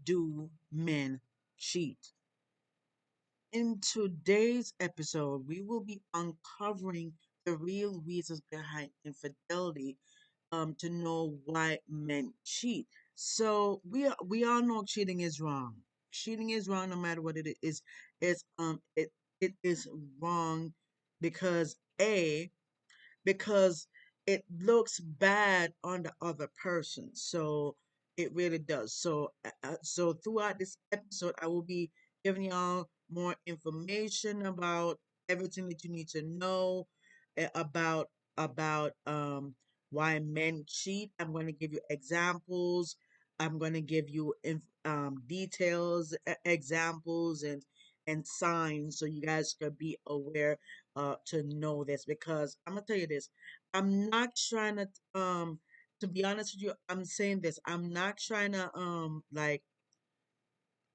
do men cheat? In today's episode, we will be uncovering the real reasons behind infidelity to know why men cheat. So we all know cheating is wrong. Cheating is wrong no matter what it is. It is wrong because because it looks bad on the other person. So it really does. So throughout this episode, I will be giving y'all more information about everything that you need to know about why men cheat. I'm going to give you examples. I'm going to give you details, examples, and signs so you guys could be aware to know this, because I'm gonna tell you this. I'm not trying to be honest with you, I'm saying this. I'm not trying to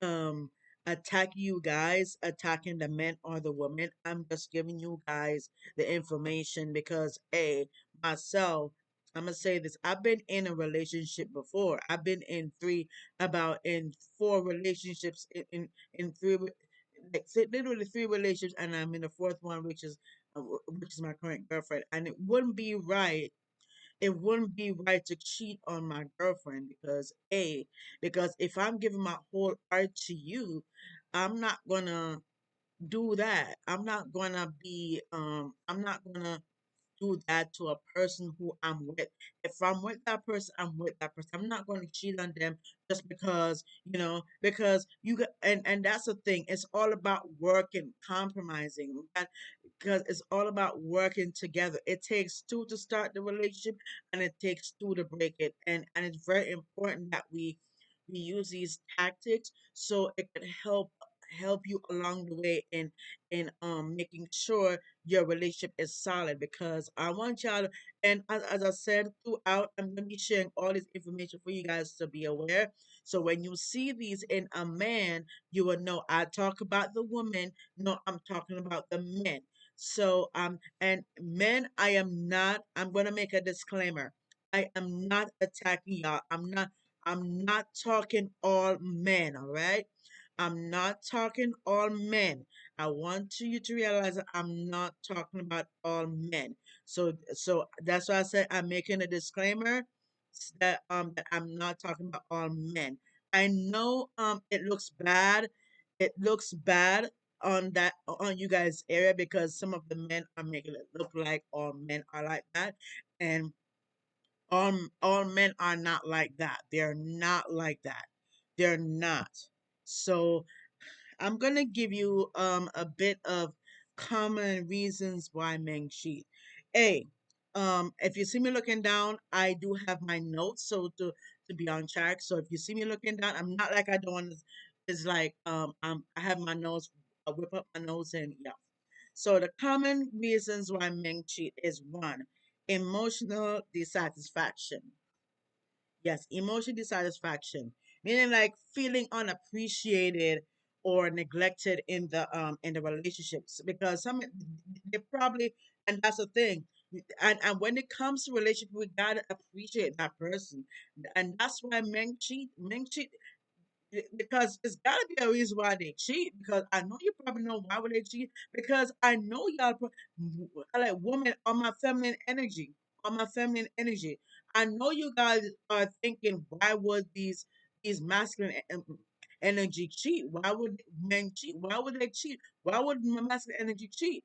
um attack you guys, attacking the men or the women. I'm just giving you guys the information because myself, I'm gonna say this. I've been in a relationship before. I've been in in four relationships in three like literally three relationships, and I'm in the fourth one, which is my current girlfriend. And it wouldn't be right to cheat on my girlfriend because if I'm giving my whole heart to you, I'm not gonna do that. I'm not gonna do that to a person who I'm with. If I'm with that person, I'm with that person. I'm not going to cheat on them just because, because you got, and that's the thing. It's all about working, compromising, because it's all about working together. It takes two to start the relationship, and it takes two to break it. And it's very important that we use these tactics so it can help you along the way in making sure your relationship is solid, because I want y'all to, and as I said throughout, I'm gonna be sharing all this information for you guys to be aware. So when you see these in a man, you will know I talk about the woman, no, I'm talking about the men. So and men, I'm gonna make a disclaimer. I am not attacking y'all. I'm not talking all men, all right? I'm not talking all men. I want you to realize that I'm not talking about all men. So that's why I said I'm making a disclaimer that I'm not talking about all men. I know it looks bad. It looks bad on you guys area because some of the men are making it look like all men are like that, and all men are not like that. They're not like that. They're not. So I'm gonna give you a bit of common reasons why men cheat. A, if you see me looking down, I do have my notes so to be on track. So if you see me looking down, I'm not like I don't. It's like I have my nose, I whip up my nose and yeah. So the common reasons why men cheat is one, emotional dissatisfaction. Yes, emotional dissatisfaction, meaning like feeling unappreciated or neglected in the relationships, because some they probably, and that's the thing. And when it comes to relationship, we gotta appreciate that person, and that's why men cheat. Men cheat because it's got to be a reason why they cheat. Because I know you probably know why would they cheat. Because I know I like women on my feminine energy, on my feminine energy. I know you guys are thinking, why would these masculine energy cheat? Why would men cheat? Why would they cheat? Why would masculine energy cheat?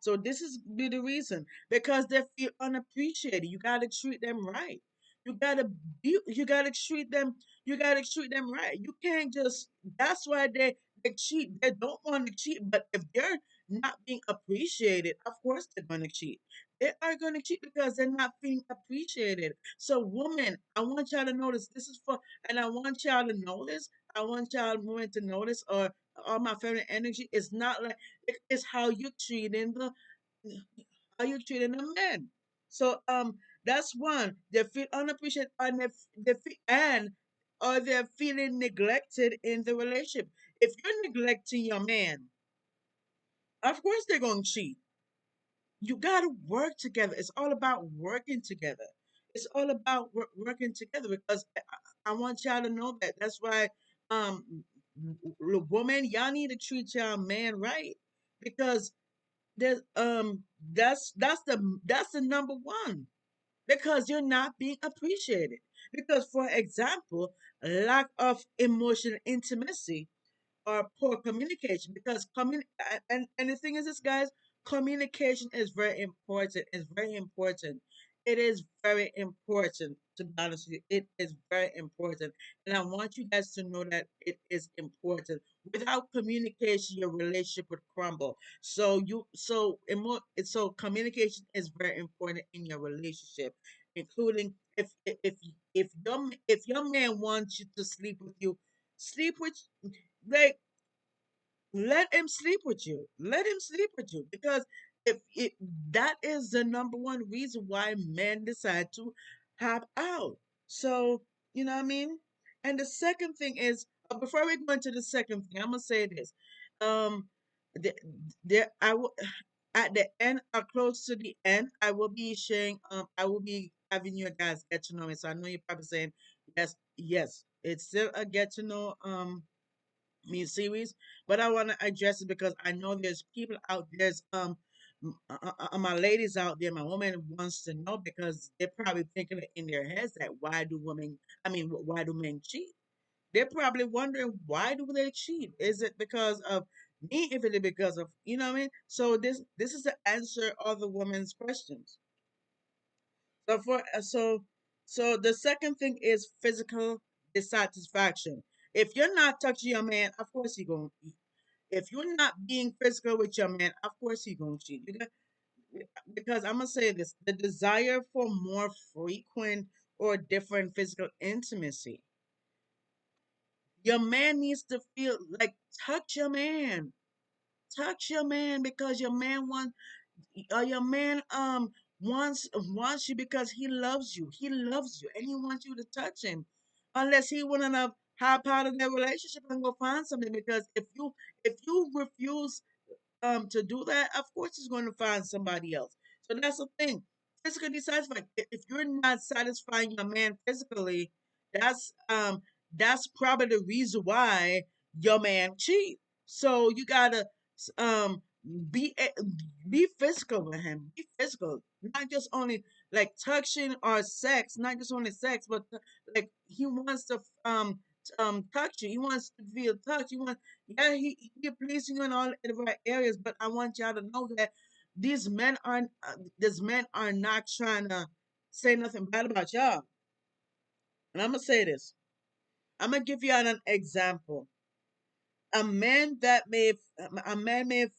So this is be the reason, because they feel unappreciated. You gotta treat them right. You gotta you gotta treat them, you gotta treat them right. You can't just, that's why they cheat. They don't want to cheat, but if they're not being appreciated, of course they're gonna cheat. They are gonna cheat because they're not being appreciated. So women, I want y'all to notice this is for, and I want y'all to notice, I want y'all women to notice, or all my feminine energy, it's not like it's how you treating the how you treating the men. So that's one. They feel unappreciated, and they feel, and or they're feeling neglected in the relationship. If you're neglecting your man, of course they're gonna cheat. You gotta work together. It's all about working together. It's all about working together, because I want y'all to know that. That's why. woman, y'all need to treat y'all man right, because there's that's the number one, because you're not being appreciated. Because, for example, lack of emotional intimacy or poor communication, because and the thing is this, guys, communication is very important. It's very important. It is very important, to be honest with you. It is very important, and I want you guys to know that it is important. Without communication, your relationship would crumble. So communication is very important in your relationship, including if your man wants you to sleep with you, sleep with, like, let him sleep with you. Let him sleep with you, because if it that is the number one reason why men decide to hop out. So, you know what I mean? And the second thing is, before we go into the second thing, I'm gonna say this. Um, the, there I will at the end, or close to the end, I will be sharing. I will be having you guys get to know me. So I know you're probably saying, yes, yes, it's still a get to know me series, but I want to address it because I know there's people out there's my ladies out there, my woman wants to know, because they're probably thinking it in their heads that why do women, I mean, why do men cheat? They're probably wondering, why do they cheat? Is it because of me? If it is because of, what I mean? So this is the answer of the woman's questions. So the second thing is physical dissatisfaction. If you're not touching your man, of course he gonna. If you're not being physical with your man, of course he gonna cheat. Because I'm gonna say this: the desire for more frequent or different physical intimacy. Your man needs to feel like, touch your man, because your man wants you because he loves you. He loves you, and he wants you to touch him. Unless he wouldn't have hop out of that relationship and go find something. Because if you refuse to do that, of course he's going to find somebody else. So that's the thing. Physically satisfied. If you're not satisfying your man physically, that's um that's probably the reason why your man cheat. So you gotta um be be physical with him. Be physical, not just only like touching or sex, not just only sex, but like he wants to touch you. He wants to feel touched. Yeah, he pleasing you in all the right areas, but I want y'all to know that these men are not trying to say nothing bad about y'all. And I'm gonna say this. I'm gonna give you an example. A man may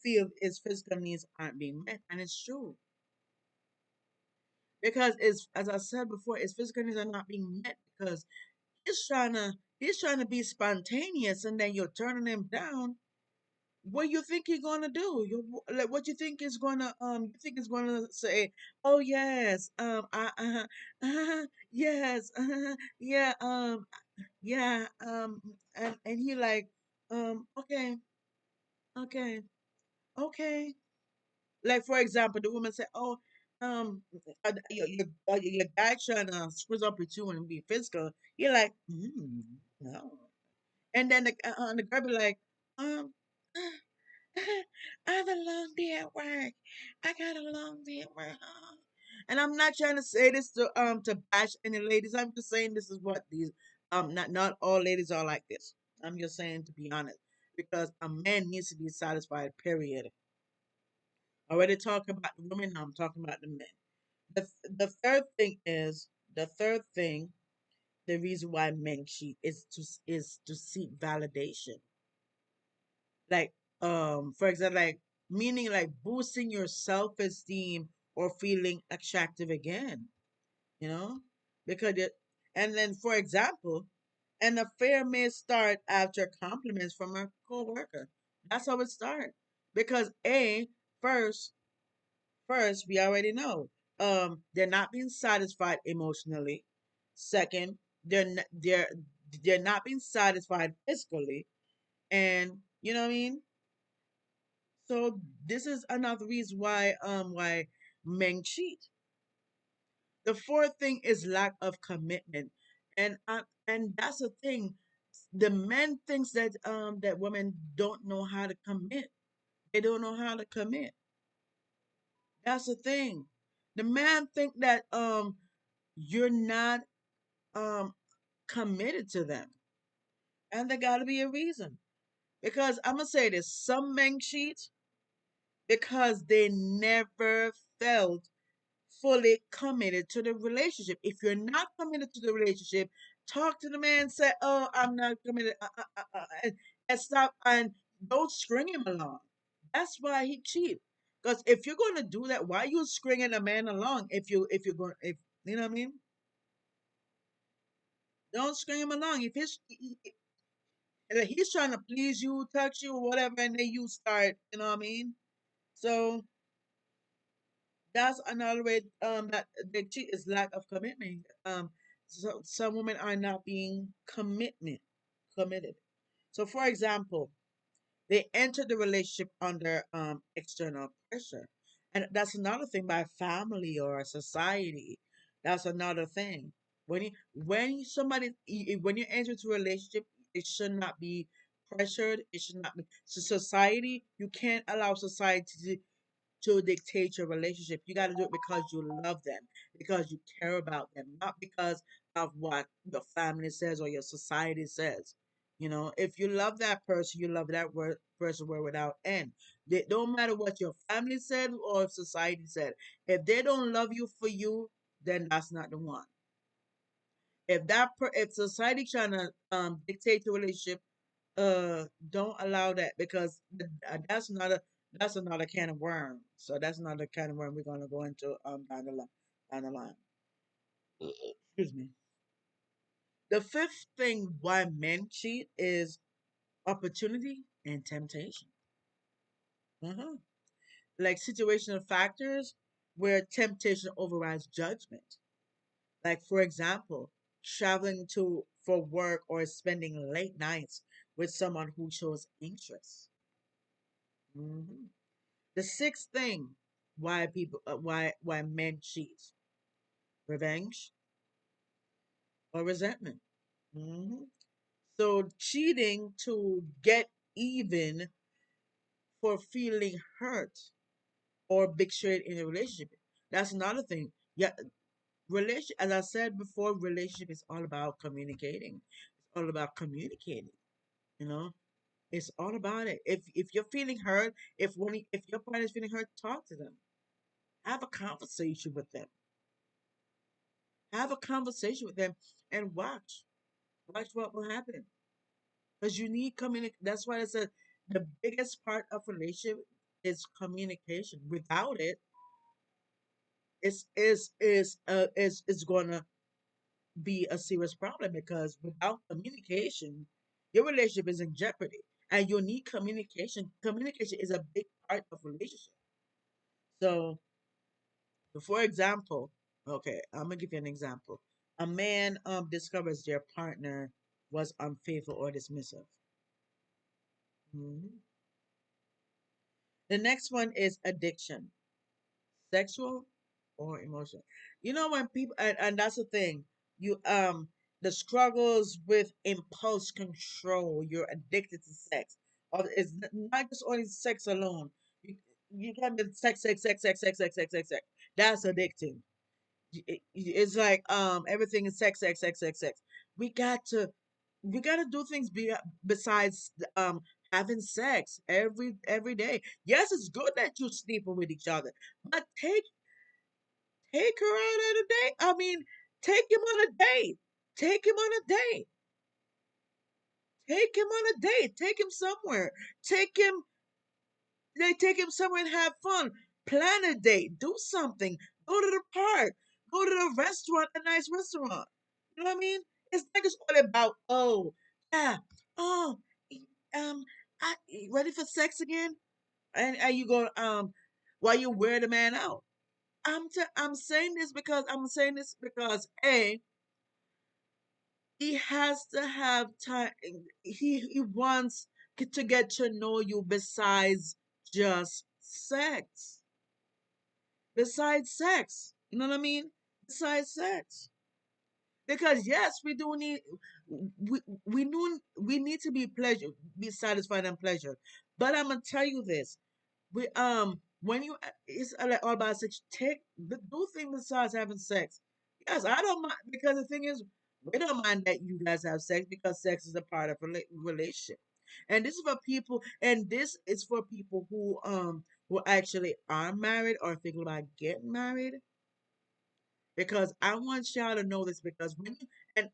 feel his physical needs aren't being met, and it's true, because it's, as I said before, his physical needs are not being met because he's trying to be spontaneous, and then you're turning him down. What you think he's gonna do? Like, what you think is gonna you think is gonna say? Oh yes, yes, yeah, yeah, and he like, okay, okay, okay. Like, for example, the woman said, "Oh, your guy trying to squeeze up with you and be physical." You're like, no. And then the girl be like, um, I have a long day at work. I got a long day at work. And I'm not trying to say this to bash any ladies. I'm just saying this is what these not all ladies are like this. I'm just saying, to be honest, because a man needs to be satisfied. Period. Already talking about the women. Now I'm talking about the men. The third thing is the third thing. The reason why men cheat is to seek validation. Like, for example, like, meaning like boosting your self-esteem or feeling attractive again, you know because it and then, for example, an affair may start after compliments from a coworker. That's how it starts. Because first first we already know, they're not being satisfied emotionally. Second, they're not being satisfied physically. And you know what I mean. So this is another reason why men cheat. The fourth thing is lack of commitment, and that's the thing. The men thinks that that women don't know how to commit. They don't know how to commit. That's the thing. The man think that you're not um committed to them. And there gotta be a reason. Because I'm gonna say this, some men cheat because they never felt fully committed to the relationship. If you're not committed to the relationship, talk to the man, say, "Oh, I'm not committed," and stop, and don't string him along. That's why he cheat. Because if you're going to do that, why you stringing a man along? If you're going, if you know what I mean, don't string him along. If he's trying to please you, touch you, or whatever, and then you start, you know what I mean. So that's another way that they cheat is lack of commitment. So some women are not being committed. So for example, they enter the relationship under external pressure. And that's another thing by family or society. That's another thing. When somebody when you enter into a relationship, it should not be pressured. It should not be so society, you can't allow society to dictate your relationship. You got to do it because you love them, because you care about them, not because of what your family says or your society says. You know, if you love that person, you love that person word without end. It don't matter what your family said or society said. If they don't love you for you, then that's not the one. If society trying to dictate the relationship, don't allow that because that's another can of worm. So that's another can of worm we're gonna go into down the line. Excuse me. The fifth thing why men cheat is opportunity and temptation. uh Like situational factors where temptation overrides judgment. Like for example, traveling to for work or spending late nights with someone who shows interest. Mhm. The sixth thing why men cheat: revenge or resentment. hmm So cheating to get even for feeling hurt or betrayed in a relationship. That's another thing. Yeah, relation. As I said before, relationship is all about communicating. It's all about communicating. You know, it's all about it. If you're feeling hurt, if your partner is feeling hurt, talk to them. Have a conversation with them. Have a conversation with them and watch what will happen. Because you need communication. That's why I said the biggest part of relationship is communication. Without it, is gonna be a serious problem because without communication, your relationship is in jeopardy. And you need communication. Communication is a big part of relationship. So, for example, okay, I'm gonna give you an example. A man discovers their partner was unfaithful or dismissive. Mhm. The next one is addiction, sexual or emotional. You know when people and that's the thing. You the struggles with impulse control. You're addicted to sex. Or it's not just only sex alone. You you can be sex. That's addicting. It's like everything is sex. We got to we got to do things besides having sex every day. Yes, it's good that you're sleeping with each other, but take her out on a date. I mean, take him on a date. Take him on a date. Take him on a date. Take him somewhere. Take him They take him somewhere and have fun. Plan a date. Do something. Go to the park. Go to the restaurant, a nice restaurant. You know what I mean? It's like it's all about, oh, yeah, oh, um, I ready for sex again? And you go, while you wear the man out. I'm saying this because A, he has to have time. He wants to get to know you besides just sex. Besides sex. You know what I mean? Besides sex. Because yes, we do need we need to be satisfied and pleasure. But I'm gonna tell you this: we when you it's like all about sex. Do things besides having sex. Yes, I don't mind because the thing is, we don't mind that you guys have sex because sex is a part of a relationship. And this is for people, and this is for people who actually are married or thinking about getting married, because I want y'all to know this, because when you,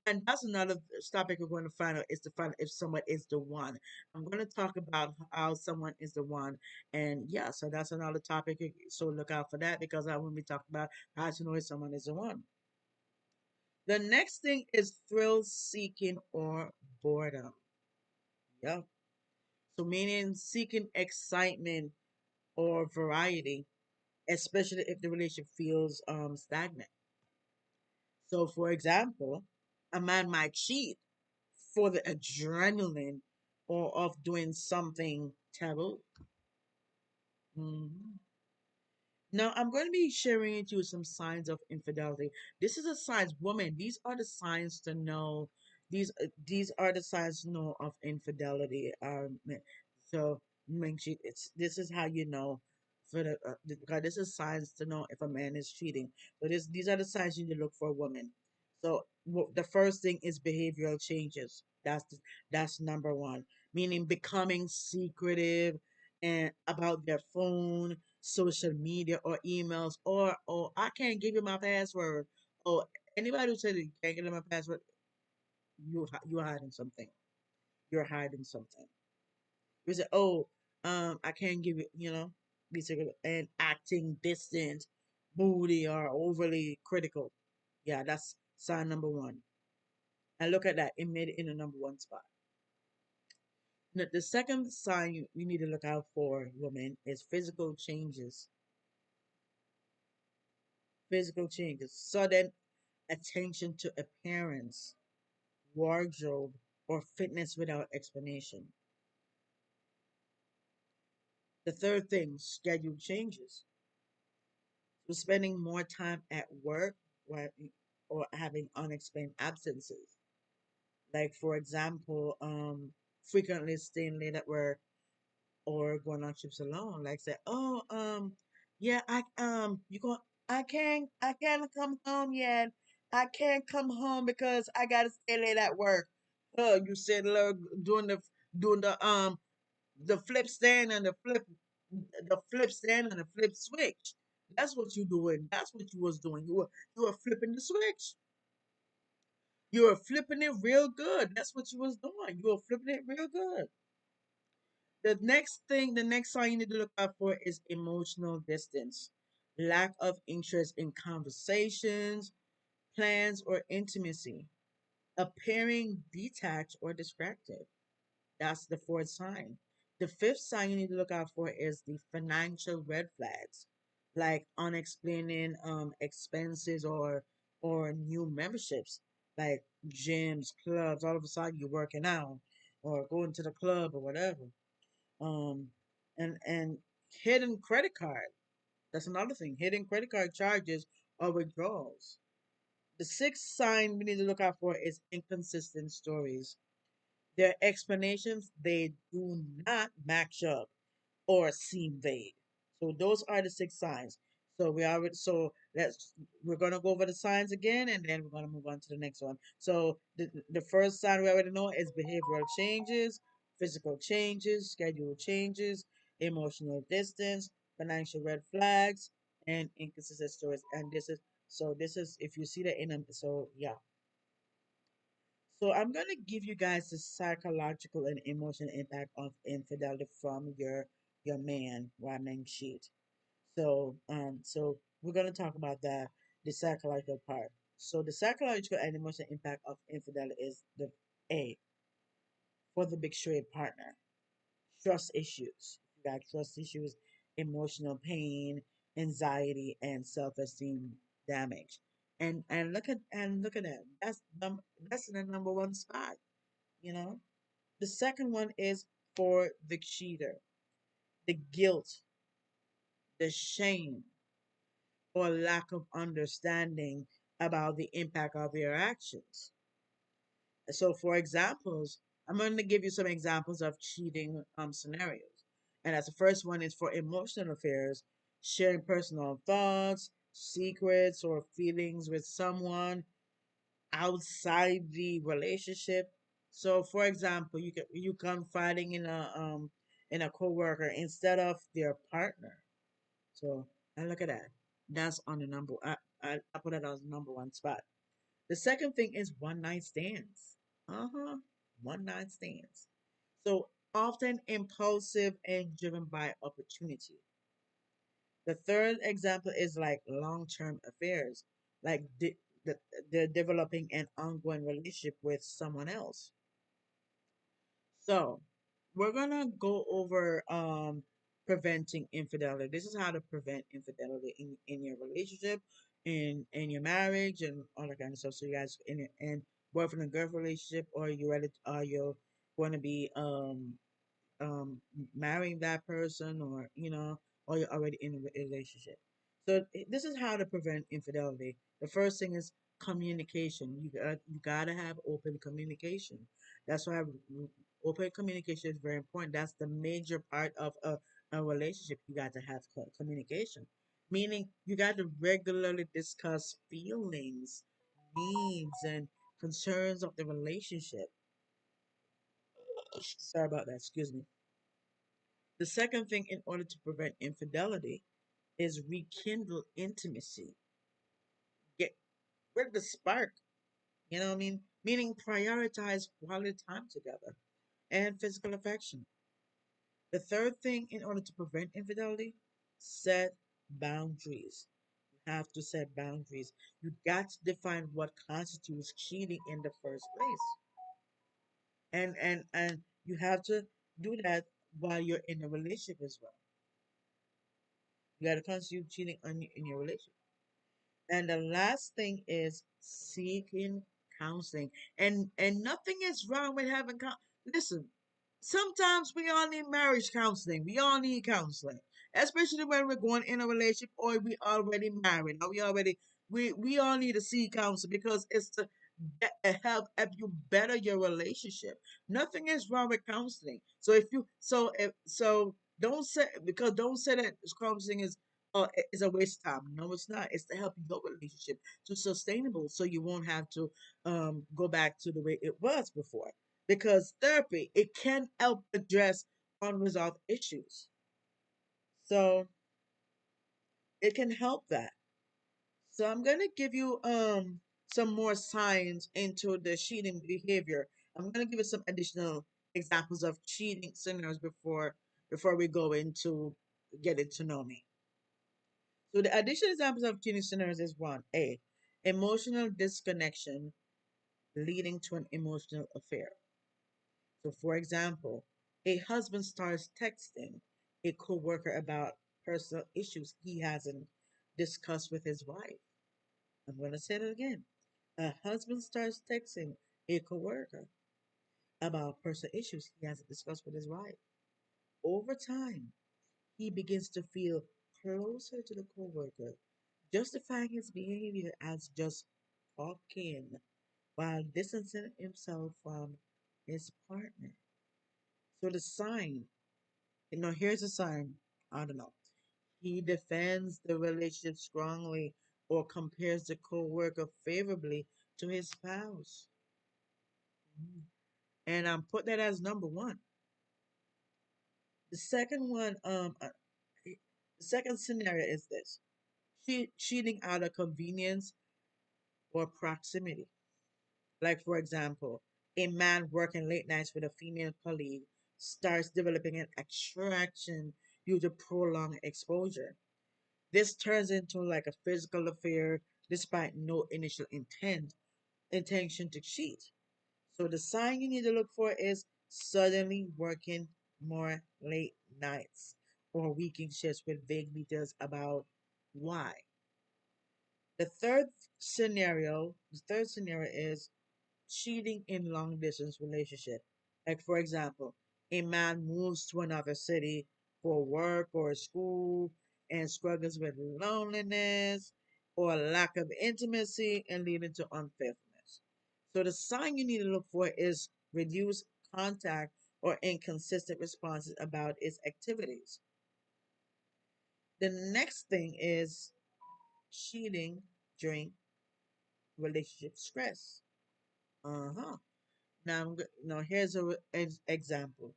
and that's another topic we're going to find out, is to find out if someone is the one. I'm going to talk about how someone is the one, and yeah, so that's another topic. So look out for that, because I will be talking about how to know if someone is the one. The next thing is thrill seeking or boredom. Yeah, so meaning seeking excitement or variety, especially if the relationship feels stagnant. So, for example, a man might cheat for the adrenaline or of doing something taboo. Mhm. Now, I'm going to be sharing with you some signs of infidelity. This is a signs, woman. These are the signs to know. These are the signs to know of infidelity. So make sure it's this is how you know for because this is signs to know if a man is cheating. So these are the signs you need to look for a woman. So the first thing is behavioral changes. That's number one. Meaning becoming secretive and about their phone, social media, or emails, or I can't give you my password. Or anybody who said you can't give them my password, you're hiding something. You're hiding something. You say, oh, I can't give it. Be secret and acting distant, moody, or overly critical. Yeah, that's sign number one. And look at that, it made it in the number one spot. Now, the second sign you need to look out for, women, is physical changes. Physical changes, sudden attention to appearance, wardrobe, or fitness without explanation. The third thing, schedule changes. So spending more time at work, or having unexplained absences. Like, for example, frequently staying late at work or going on trips alone. Like, say, oh, yeah, I can't come home yet. I can't come home because I gotta stay late at work. Oh, you said, look, doing the flip stand and the flip switch. That's what you doing. That's what you was doing. You were flipping the switch. You were flipping it real good. That's what you was doing. You were flipping it real good. The next sign you need to look out for is emotional distance, lack of interest in conversations, plans, or intimacy, appearing detached or distracted. That's the fourth sign. The fifth sign you need to look out for is the financial red flags, like unexplaining expenses or new memberships, like gyms, clubs. All of a sudden you're working out or going to the club or whatever. Um, and hidden credit card. That's another thing. Hidden credit card charges or withdrawals. The sixth sign we need to look out for is inconsistent stories. Their explanations, they do not match up or seem vague. So those are the six signs. We're gonna go over the signs again, and then we're gonna move on to the next one. So the first sign we already know is behavioral changes, physical changes, schedule changes, emotional distance, financial red flags, and inconsistent stories. And this is if you see that in them. So yeah, so I'm gonna give you guys the psychological and emotional impact of infidelity from your man, why men cheat. So we're gonna talk about the psychological part. So the psychological and emotional impact of infidelity is the A for the betrayed partner. Trust issues. You got trust issues, emotional pain, anxiety, and self-esteem damage. And look at that. That's in the number one spot, you know? The second one is for the cheater, the guilt, the shame, or lack of understanding about the impact of their actions. So, for examples, I'm going to give you some examples of cheating scenarios. And as the first one is for emotional affairs, sharing personal thoughts, secrets, or feelings with someone outside the relationship. So, for example, you confiding in a coworker instead of their partner. So, and look at that. That's on the number. I put it as number one spot. The second thing is one night stands. Uh huh. One night stands. So often impulsive and driven by opportunity. The third example is like long term affairs, like the, they're developing an ongoing relationship with someone else. So we're gonna go over preventing infidelity. This is how to prevent infidelity in your relationship, in your marriage, and all that kind of stuff. So you guys in your in boyfriend and girlfriend relationship, or you ready? Are you going to be um marrying that person, or or you're already in a relationship? So this is how to prevent infidelity. The first thing is communication. You gotta have open communication. That's why open communication is very important. That's the major part of a relationship. You got to have communication, meaning you got to regularly discuss feelings, needs, and concerns of the relationship. Sorry about that. Excuse me. The second thing, in order to prevent infidelity, is rekindle intimacy. Get rid of the spark. You know what I mean? Meaning prioritize quality time together and physical affection. The third thing, in order to prevent infidelity, set boundaries. You have to set boundaries. You got to define what constitutes cheating in the first place. And you have to do that while you're in a relationship as well. You got to constitute cheating in your relationship. And the last thing is seeking counseling. And nothing is wrong with having listen, sometimes we all need marriage counseling. We all need counseling. Especially when we're going in a relationship or we already married or we all need to seek counseling because it's to help you better your relationship. Nothing is wrong with counseling. So if don't say because don't say that counseling is a waste of time. No, it's not. It's to help your relationship to sustainable, so you won't have to go back to the way it was before. Because therapy, it can help address unresolved issues. So it can help that. So I'm gonna give you some more signs into the cheating behavior. I'm gonna give you some additional examples of cheating scenarios before we go into getting to know me. So the additional examples of cheating scenarios is one A, emotional disconnection leading to an emotional affair. So for example, a husband starts texting a coworker about personal issues he hasn't discussed with his wife. I'm going to say it again. A husband starts texting a coworker about personal issues he hasn't discussed with his wife. Over time, he begins to feel closer to the coworker, justifying his behavior as just talking while distancing himself from his partner. So the sign, here's a sign. I don't know. He defends the relationship strongly or compares the coworker favorably to his spouse. Mm. And I'm put that as number one. The second one, the second scenario is this: cheating out of convenience or proximity. Like, for example, a man working late nights with a female colleague starts developing an attraction due to prolonged exposure. This turns into like a physical affair despite no initial intention to cheat. So the sign you need to look for is suddenly working more late nights or weekend shifts with vague details about why. The third scenario is cheating in long distance relationship. Like, for example, a man moves to another city for work or school and struggles with loneliness or a lack of intimacy and leading to unfaithfulness. So the sign you need to look for is reduced contact or inconsistent responses about its activities. The next thing is cheating during relationship stress. Uh-huh. Now here's an example.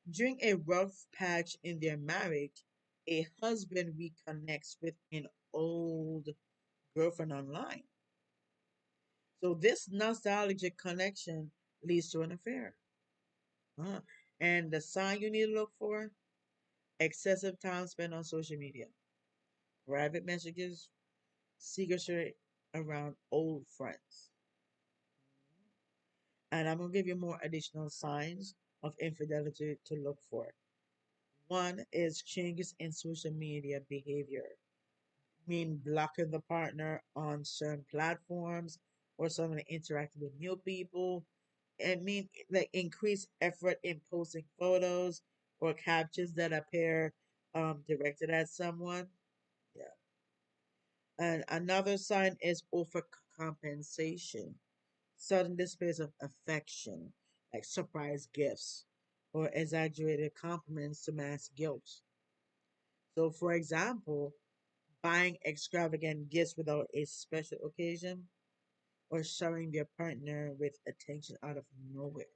During a rough patch in their marriage, a husband reconnects with an old girlfriend online. So this nostalgic connection leads to an affair. Uh, and the sign you need to look for: excessive time spent on social media, private messages, secrecy around old friends. And I'm going to give you more additional signs of infidelity to look for. One is changes in social media behavior, mean blocking the partner on certain platforms or someone interacting with new people. And mean like increased effort in posting photos or captions that appear directed at someone. Yeah. And another sign is overcompensation, sudden displays of affection, like surprise gifts or exaggerated compliments to mask guilt. So, for example, buying extravagant gifts without a special occasion or showering their partner with attention out of nowhere.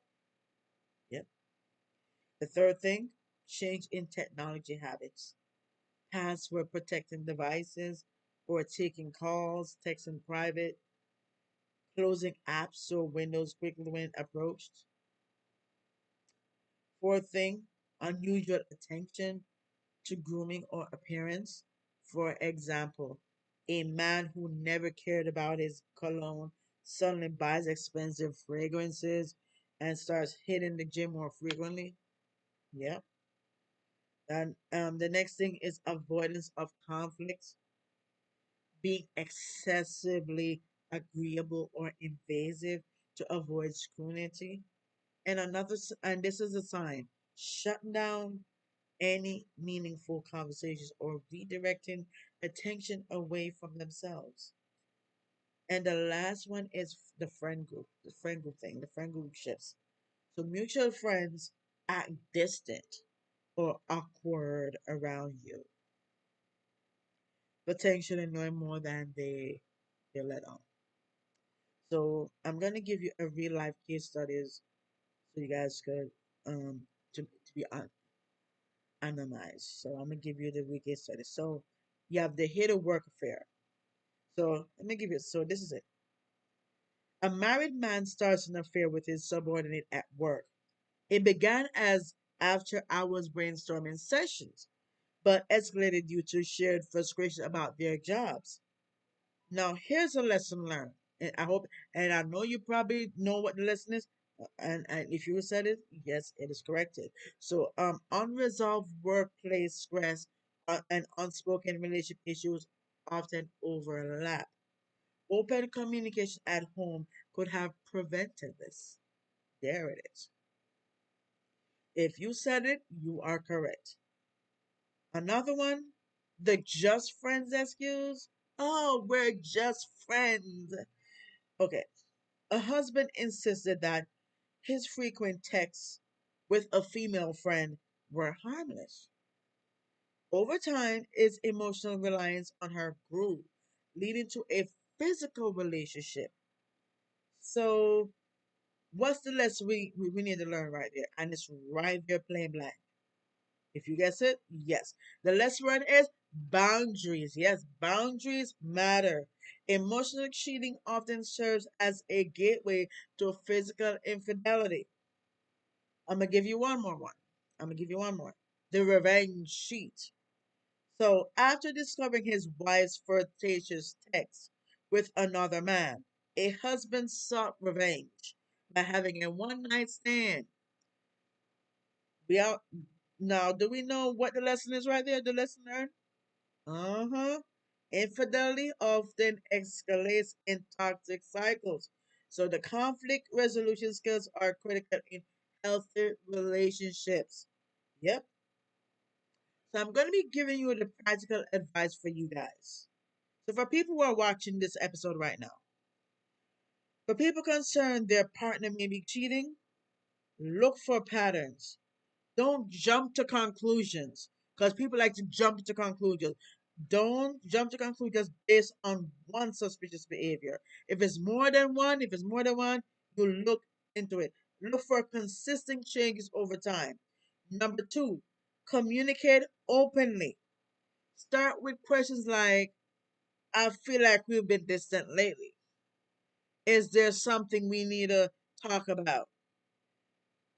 Yep. The third thing, change in technology habits. Password protecting devices or taking calls, texting private, closing apps or windows quickly when approached. Fourth thing, unusual attention to grooming or appearance. For example, a man who never cared about his cologne suddenly buys expensive fragrances and starts hitting the gym more frequently. Yep. And the next thing is avoidance of conflicts, being excessively agreeable or invasive to avoid scrutiny. And this is a sign, shutting down any meaningful conversations or redirecting attention away from themselves. And the last one is the friend group thing, the friend group shifts. So mutual friends act distant or awkward around you, potentially knowing more than they let on. So I'm gonna give you a real life case studies so you guys could um to be analyzed. So I'm gonna give you the real case study. So you have the hit or work affair. So let me give you. So this is it. A married man starts an affair with his subordinate at work. It began as after hours brainstorming sessions, but escalated due to shared frustration about their jobs. Now, here's a lesson learned. And I hope, and I know you probably know what the lesson is. And if you said it, yes, it is corrected. So, unresolved workplace stress and unspoken relationship issues often overlap. Open communication at home could have prevented this. There it is. If you said it, you are correct. Another one, the just friends excuse. Oh, we're just friends. Okay. A husband insisted that his frequent texts with a female friend were harmless. Over time, his emotional reliance on her grew, leading to a physical relationship. So, what's the lesson we need to learn right there? And it's right there, plain blank. If you guess it, yes. The lesson word is boundaries. Yes, boundaries matter. Emotional cheating often serves as a gateway to physical infidelity. I'm gonna give you one more one. I'm gonna give you one more. The revenge cheat. So after discovering his wife's flirtatious text with another man, a husband sought revenge by having a one night stand. We are now. Do we know what the lesson is right there? The lesson learned. Uh-huh. Infidelity often escalates in toxic cycles. So the conflict resolution skills are critical in healthy relationships. Yep. So I'm going to be giving you the practical advice for you guys. So for people who are watching this episode right now, for people concerned their partner may be cheating, look for patterns. Don't jump to conclusions because people like to jump to conclusions. Don't jump to conclusions based on one suspicious behavior. If it's more than one, you look into it. Look for consistent changes over time. Number two, communicate openly. Start with questions like, I feel like we've been distant lately. Is there something we need to talk about?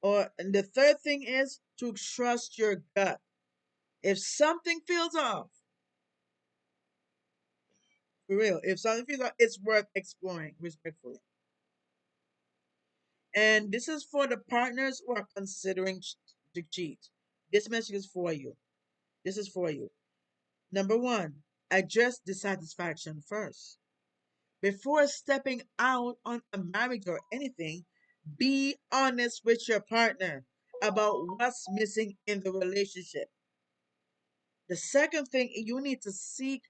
Or and the third thing is to trust your gut. If something feels off, for real, if something feels off, it's worth exploring respectfully. And this is for the partners who are considering to cheat. This message is for you. This is for you. Number one, address dissatisfaction first. Before stepping out on a marriage or anything, be honest with your partner about what's missing in the relationship. The second thing, you need to seek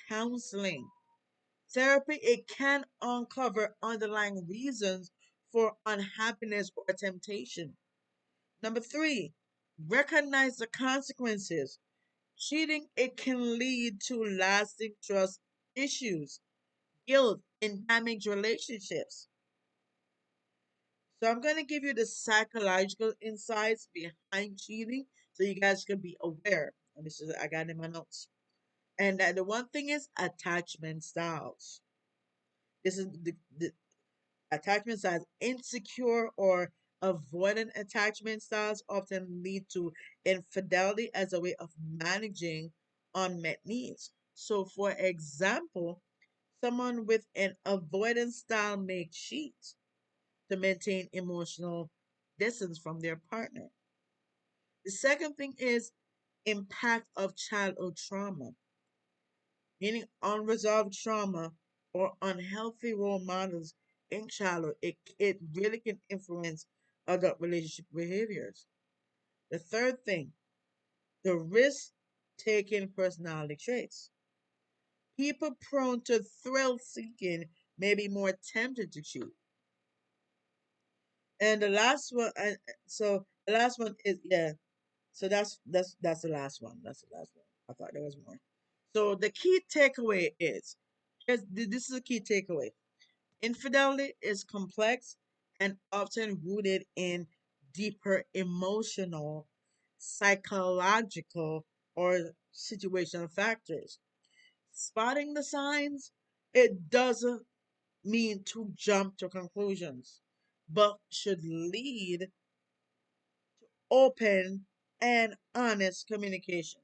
counseling. Therapy, it can uncover underlying reasons for unhappiness or temptation. Number three, recognize the consequences. Cheating, it can lead to lasting trust issues, guilt, and damaged relationships. So I'm going to give you the psychological insights behind cheating so you guys can be aware. And this is I got in my notes. And the one thing is attachment styles. This is the attachment styles. Insecure or avoidant attachment styles often lead to infidelity as a way of managing unmet needs. So, for example, someone with an avoidance style may cheat to maintain emotional distance from their partner. The second thing is impact of childhood trauma, meaning unresolved trauma or unhealthy role models in childhood. It really can influence adult relationship behaviors. The third thing, the risk taking personality traits. People prone to thrill seeking may be more tempted to cheat. And the last one, so the last one is yeah. So that's the last one. That's the last one. I thought there was more. So the key takeaway is, this is a key takeaway. Infidelity is complex and often rooted in deeper emotional, psychological, or situational factors. Spotting the signs, it doesn't mean to jump to conclusions, but should lead open and honest communication.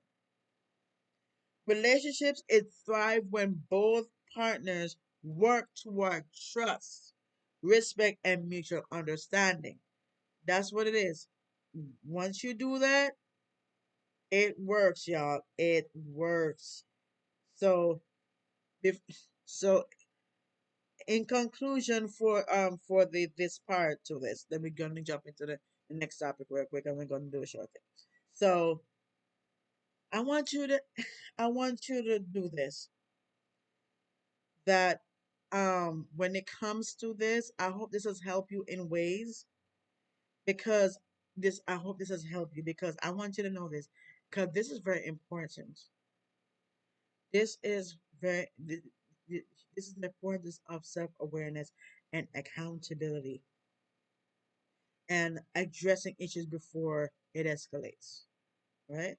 Relationships, it thrive when both partners work toward trust, respect, and mutual understanding. That's what it is. Once you do that, it works, y'all. It works. So, if so, in conclusion, for the this part to this, then we're gonna jump into the next topic real quick, and we're gonna do a short thing. So, I want you to, I want you to do this. That when it comes to this, I hope this has helped you in ways because this I hope this has helped you because I want you to know this because this is very important. This is this is the importance of self-awareness and accountability and addressing issues before it escalates, right?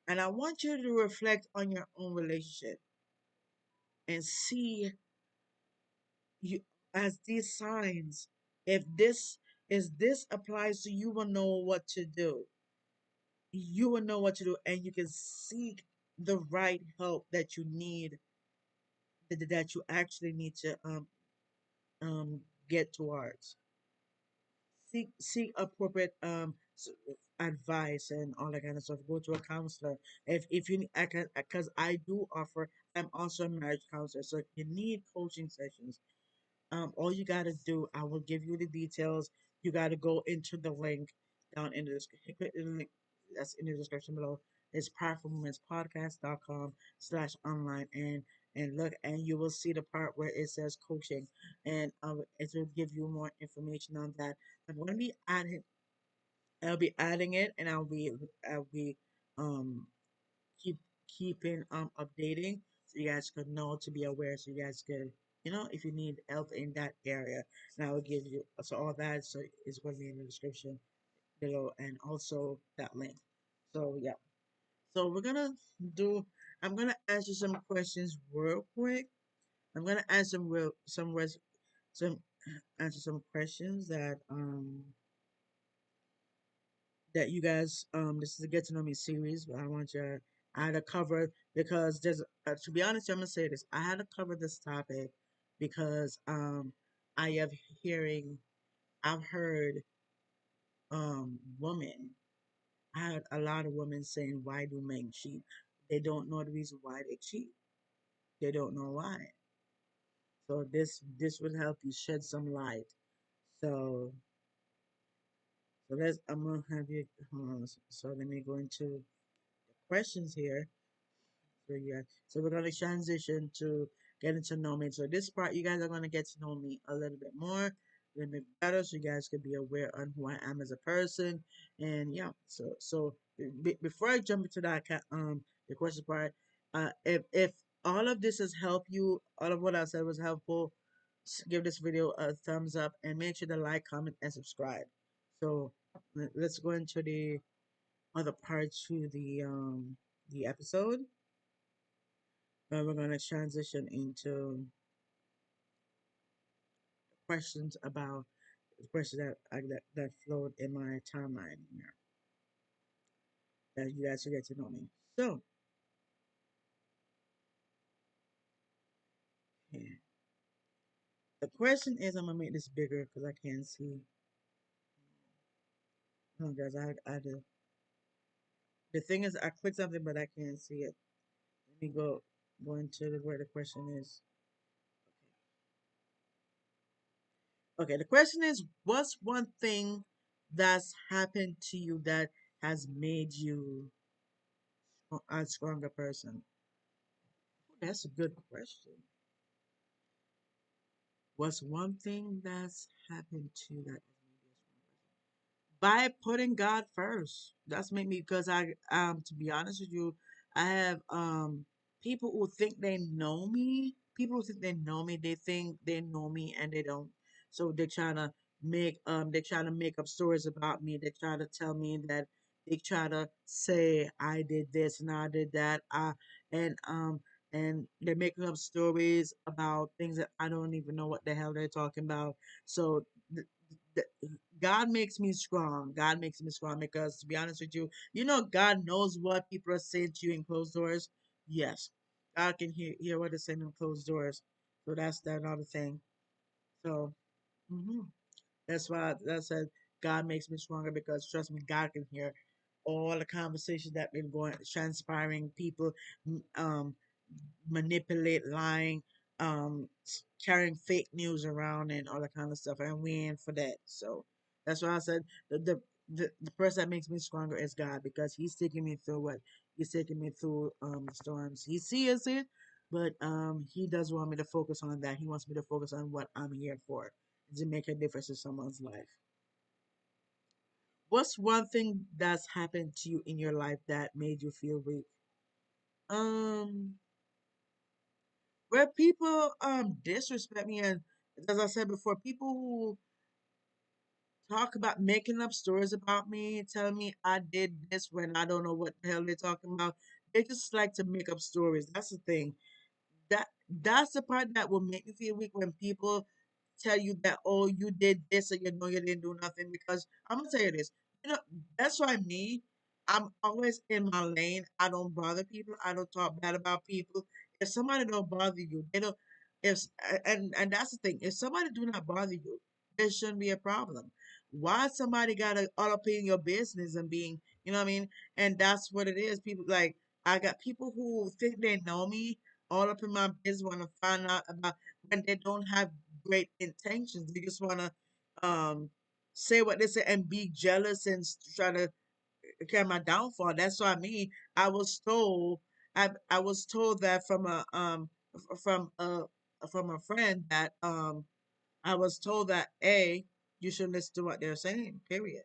And I want you to reflect on your own relationship and see you as these signs. If this applies to you, will know what to do. You will know what to do, and you can seek the right help that you need, that you actually need to get towards. Seek appropriate advice and all that kind of stuff. Go to a counselor if you need. I can because I do offer. I'm also a marriage counselor, so if you need coaching sessions, all you gotta do, I will give you the details. You gotta go into the link down in the description. Click the link that's in the description below. It's powerfulmovementspodcast.com/online, and and look, and you will see the part where it says coaching, and it will give you more information on that. I'm going to be adding, I'll be adding it, and I'll be um keep keeping updating, so you guys could know, to be aware, so you guys could, if you need help in that area, and I will give you, so all that, so is going to be in the description below, and also that link. So yeah, so do I'm gonna ask you some questions real quick. I'm gonna ask some answer some questions that you guys, this is a get to know me series, but I had to cover, because there's, to be honest, I'm gonna say this, I had to cover this topic because I have hearing I've heard women, I heard a lot of women saying, why do men cheat? They don't know the reason why they cheat. They don't know why. So this will help you shed some light. So I'm gonna have you, hold on, so let me go into the questions here. So yeah, so we're gonna transition to getting to know me. So this part, you guys are gonna get to know me a little bit better, so you guys could be aware on who I am as a person. And yeah, before I jump into that, the question part, if all of this has helped you, all of what I said was helpful, give this video a thumbs up, and make sure to like, comment, and subscribe. So let's go into the other part to the episode. We're going to transition into questions about the questions that flowed in my timeline here, that you guys should get to know me. So, yeah. The question is, I'm gonna make this bigger because I can't see. Oh, guys, I do. The thing is, I clicked something, but I can't see it. Let me go into where the question is. Okay, the question is, what's one thing that's happened to you that has made you a stronger person? That's a good question. What's one thing that's happened to you that has made you a stronger person? By putting God first. That's made me, because to be honest with you, I have people who think they know me. People who think they know me, they think they know me and they don't. So they're trying to make up stories about me. They try to tell me that, they try to say I did this and I did that. And um and they're making up stories about things that I don't even know what the hell they're talking about. So th- God makes me strong. God makes me strong because, to be honest with you, God knows what people are saying to you in closed doors. Yes, God can hear what they're saying in closed doors. So that's that another thing. So mhm. That's why that said God makes me stronger, because trust me, God can hear all the conversations that been going, transpiring, people um manipulate, lying, carrying fake news around, and all that kind of stuff. And we ain't for that. So that's why I said the person that makes me stronger is God, because He's taking me through what He's taking me through storms. He sees it, but He does want me to focus on that. He wants me to focus on what I'm here for, to make a difference in someone's life. What's one thing that's happened to you in your life that made you feel weak? Um, where people disrespect me, and as I said before, people who talk about making up stories about me, telling me I did this when I don't know what the hell they're talking about. They just like to make up stories. That's the thing. That's the part that will make me feel weak, when people tell you that, oh, you did this and you didn't do nothing. Because I'm gonna tell you this, you know that's why me, I'm always in my lane. I don't bother people. I don't talk bad about people. If somebody don't bother you, they don't. If and that's the thing, if somebody do not bother you, there shouldn't be a problem. Why somebody gotta all up in your business and being, what I mean? And that's what it is. People like, I got people who think they know me, all up in my business, want to find out about, when they don't have great intentions. They just want to say what they say and be jealous and try to carry my downfall. That's what I mean. I was told, I was told that from from a friend that I was told that a you should listen to what they're saying. Period.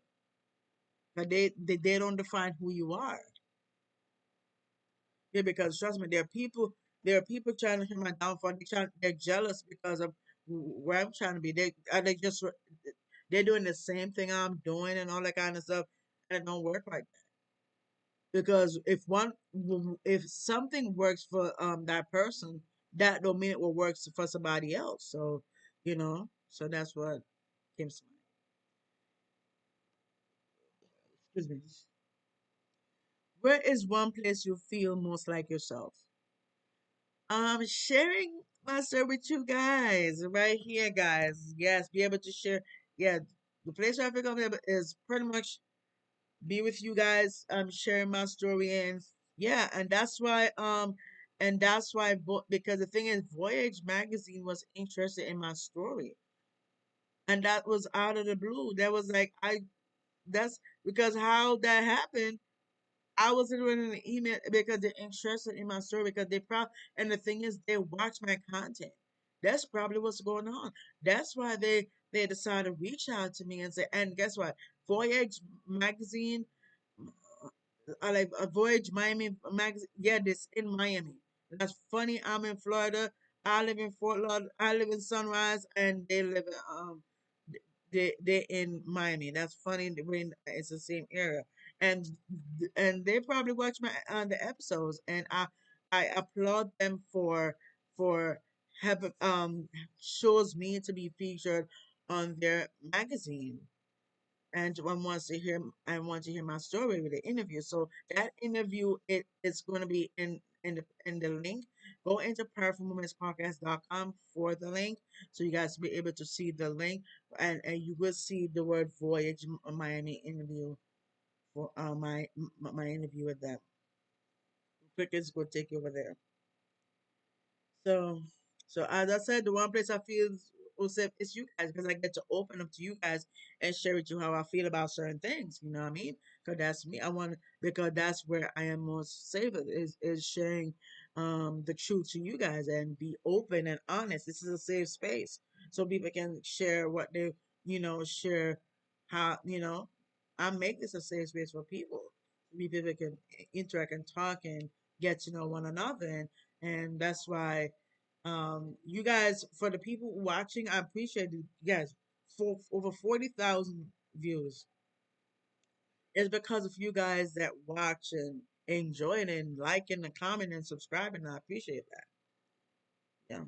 But they don't define who you are. Yeah, because trust me, there are people trying to hit my downfall. They're jealous because of where I'm trying to be. They're doing the same thing I'm doing and all that kind of stuff, and it don't work like that. Because if something works for that person, that don't mean it will work for somebody else. So so that's what came to mind. Excuse me. Where is one place you feel most like yourself? Sharing my story with you guys right here, guys. Yes, be able to share. Yeah, the place where I feel comfortable is pretty much be with you guys. Sharing my story, and yeah, and that's why because the thing is, Voyage magazine was interested in my story, and that was out of the blue. That was like that's because how that happened. I was doing an email because they're interested in my story because and the thing is they watch my content. That's probably what's going on. That's why they decided to reach out to me and say, and guess what? Voyage magazine, like a Voyage Miami magazine. Yeah, this in Miami. That's funny. I'm in Florida. I live in Fort Lauderdale. I live in Sunrise, and they live in they're in Miami. That's funny. It's the same area, and they probably watch my the episodes, and I applaud them for having shows me to be featured on their magazine and one wants to hear I want to hear my story with the interview. So that interview it is going to be in the link. Go into powerfulmovementspodcast.com for the link, so you guys will be able to see the link, and you will see the word Voyage Miami interview for my interview with them. Click it's going to take you over there. So, so as I said, the one place I feel safe is you guys because I get to open up to you guys and share with you how I feel about certain things. You know what I mean? Because that's me. Because that's where I am most safe is sharing the truth to you guys and be open and honest. This is a safe space so people can share what they share how I make this a safe space for people. People can interact and talk and get to know one another and that's why you guys for the people watching I appreciate you guys for over 40,000 views. It's because of you guys that watch and enjoy it and liking and commenting and subscribing. I appreciate that. Yeah.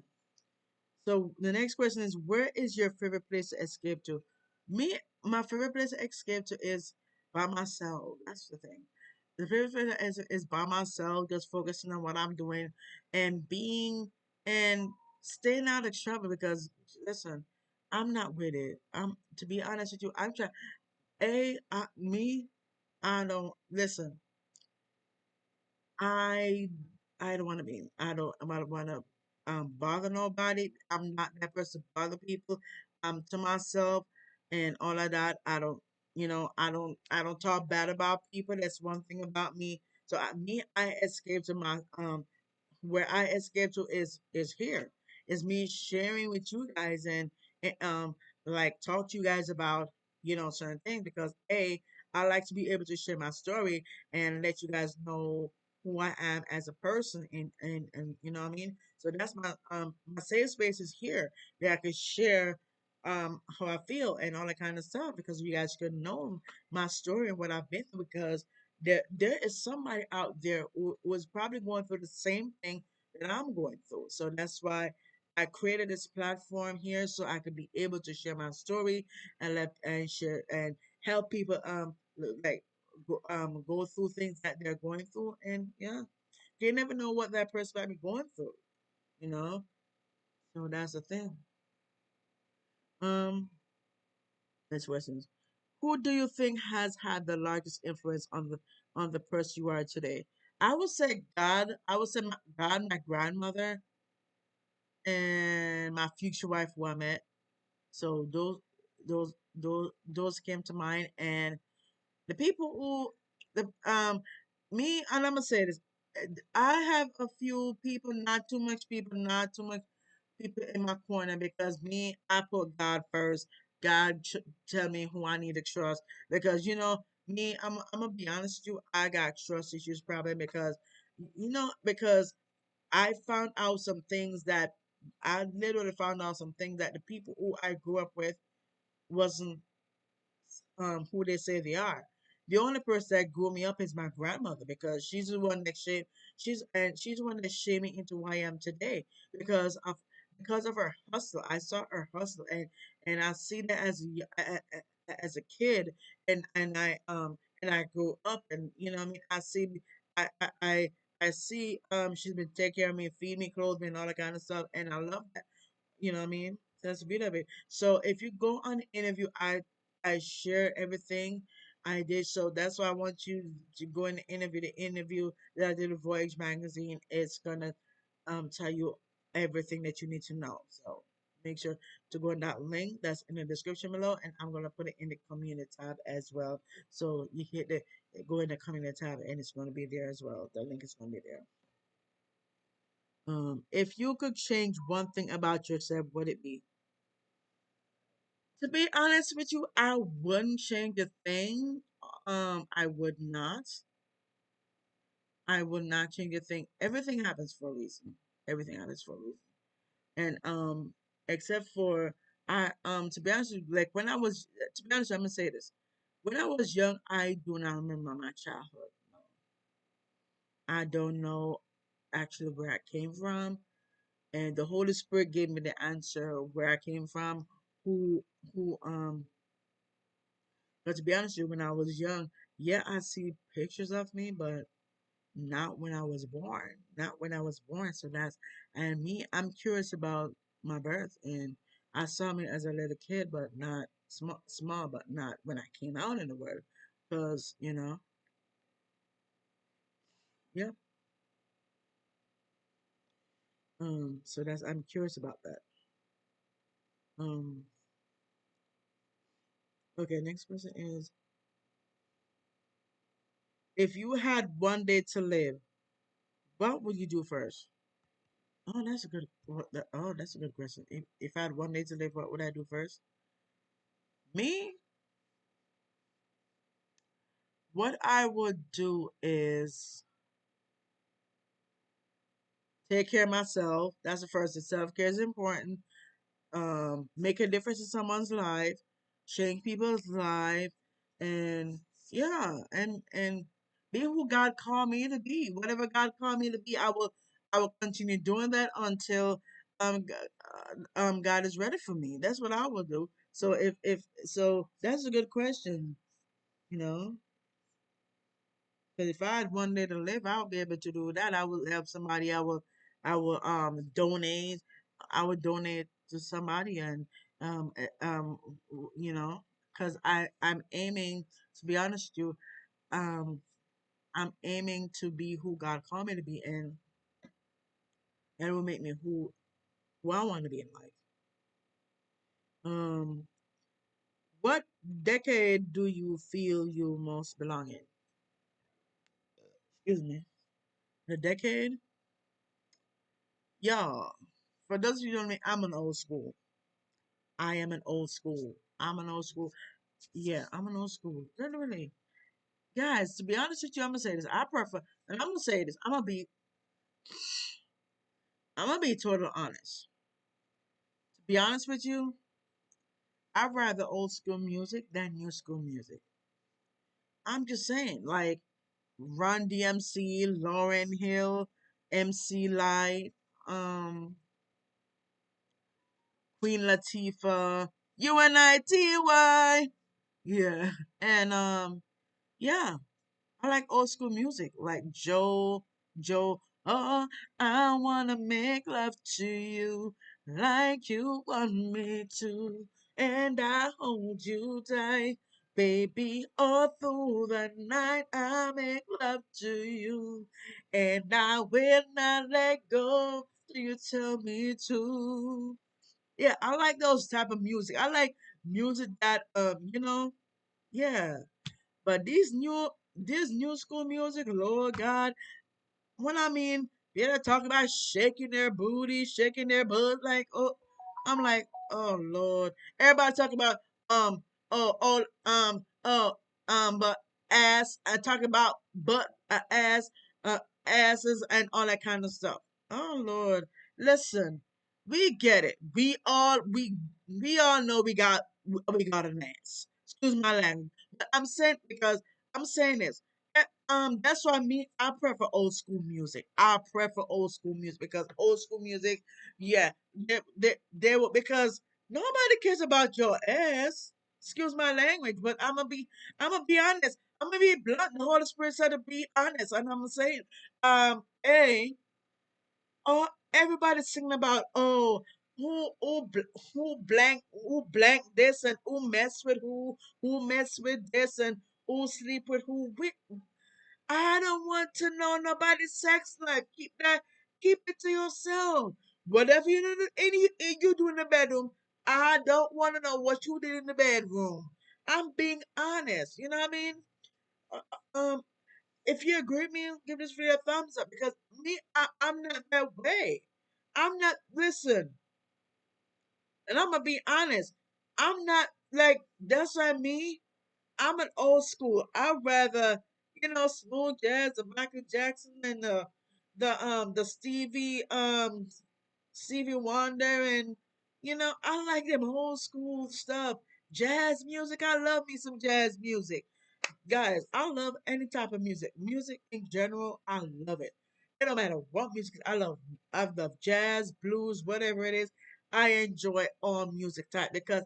So the next question is, where is your favorite place to escape to? Me, my favorite place to escape to is by myself. That's the thing. The favorite place is by myself, just focusing on what I'm doing and being and staying out of trouble because listen, I'm not with it. I'm to be honest with you, I'm trying me, I don't listen. I I don't want to be. I don't want to bother nobody. I'm not that person to bother people. I'm to myself and all of that. I don't talk bad about people. That's one thing about me. So I escape to my where I escape to is here. Is me sharing with you guys and like talk to you guys about certain things because I like to be able to share my story and let you guys know who I am as a person and you know what I mean. So that's my safe space is here that I can share how I feel and all that kind of stuff because you guys could know my story and what I've been through because there is somebody out there who was probably going through the same thing that I'm going through. So that's why I created this platform here so I could be able to share my story and let and share and help people like go through things that they're going through and yeah, you never know what that person might be going through, you know. So that's the thing. Um, next questions. Who do you think has had the largest influence on the person you are today? I would say God. I would say God, my grandmother, and my future wife who I met. So those came to mind, and the people who the me and I'm gonna say this. I have a few people, not too much people, not too much people in my corner because me, I put God first. God tell me who I need to trust because me, I'm gonna be honest with you. I got trust issues probably because because I found out some things that I literally found out some things that the people who I grew up with wasn't who they say they are. The only person that grew me up is my grandmother because she's the one that shaped me into who I am today because of her hustle. I saw her hustle and I see that as a kid and I grew up and what I mean I I I, I see she's been taking care of me, feed me, clothe me, and all that kind of stuff, and I love that. You know what I mean? That's the beauty of it. So if you go on the interview, I share everything I did. So that's why I want you to go in the interview. The interview that I did with Voyage magazine, it's gonna tell you everything that you need to know. So make sure to go in that link that's in the description below, and I'm gonna put it in the community tab as well. So you hit the go in the community tab, and it's gonna be there as well. The link is gonna be there. If you could change one thing about yourself, would it be? To be honest with you, I wouldn't change a thing. I would not. I would not change a thing. Everything happens for a reason. Everything happens for a reason. And except for to be honest with you, like when I was to be honest, I'm gonna say this. When I was young, I do not remember my childhood. No. I don't know actually where I came from. And the Holy Spirit gave me the answer where I came from, who who. But to be honest with you, when I was young, yeah, I see pictures of me, but not when I was born. Not when I was born. So that's and me. I'm curious about my birth, and I saw me as a little kid, but not small, but not when I came out in the world, because yeah. So that's I'm curious about that. Um, okay, next question is: if you had one day to live, what would you do first? Oh, that's a good. Oh, that's a good question. If I had one day to live, what would I do first? Me, what I would do is take care of myself. That's the first. Self care is important. Make a difference in someone's life, change people's life, and yeah, and be who God called me to be. Whatever God called me to be, I will continue doing that until God is ready for me. That's what I will do. So if so, that's a good question. You know, because if I had one day to live, I'll be able to do that. I will help somebody. I will donate. I would donate to somebody and you know, because I'm aiming to be honest with you, um I'm aiming to be who God called me to be, and it will make me who I want to be in life. Um, what decade do you feel you most belong in? Excuse me. The decade? Y'all, for those of you who don't know me, I'm an old school. I am an old school. I'm an old school. Yeah, I'm an old school. Literally. Guys, to be honest with you, I'm gonna say this. I prefer and I'm gonna say this. I'm gonna be total honest. To be honest with you, I'd rather old school music than new school music. I'm just saying, like Run DMC, Lauren Hill, MC Light, um, Queen Latifah, UNITY. Yeah. And yeah, I like old school music, like Joe. Oh, I wanna make love to you like you want me to, and I hold you tight, baby, all through the night. I make love to you, and I will not let go till you tell me to. Yeah, I like those type of music. I like music that yeah. But this new school music, Lord God, when I mean, they're talking about shaking their booty, shaking their butt, like, oh, I'm like, oh Lord. Everybody talking about um but ass, talking about butt, ass, uh asses and all that kind of stuff. Oh Lord, listen, we get it. We all know we got an ass. Excuse my language, but I'm saying because I'm saying this. That's why I prefer old school music. I prefer old school music because old school music, yeah, they will because nobody cares about your ass. Excuse my language, but I'm gonna be honest. I'm gonna be blunt. The Holy Spirit said to be honest, and I'm gonna say, a oh, everybody's singing about who blank this and who mess with this and who sleep with who. I don't want to know nobody's sex life. Keep it to yourself. Whatever you do in the bedroom, I don't want to know what you did in the bedroom. I'm being honest. You know what I mean? Uh, Um, if you agree with me, give this video a thumbs up because I'm not that way. I'm not. Listen, and I'm gonna be honest. I'm not like that's what I mean. I'm an old school. I'd rather, smooth jazz, the Michael Jackson and the Stevie Wonder and I like them old school stuff. Jazz music. I love me some jazz music. Guys, I love any type of music. Music in general, I love it. It don't matter what music I love jazz, blues, whatever it is. I enjoy all music type because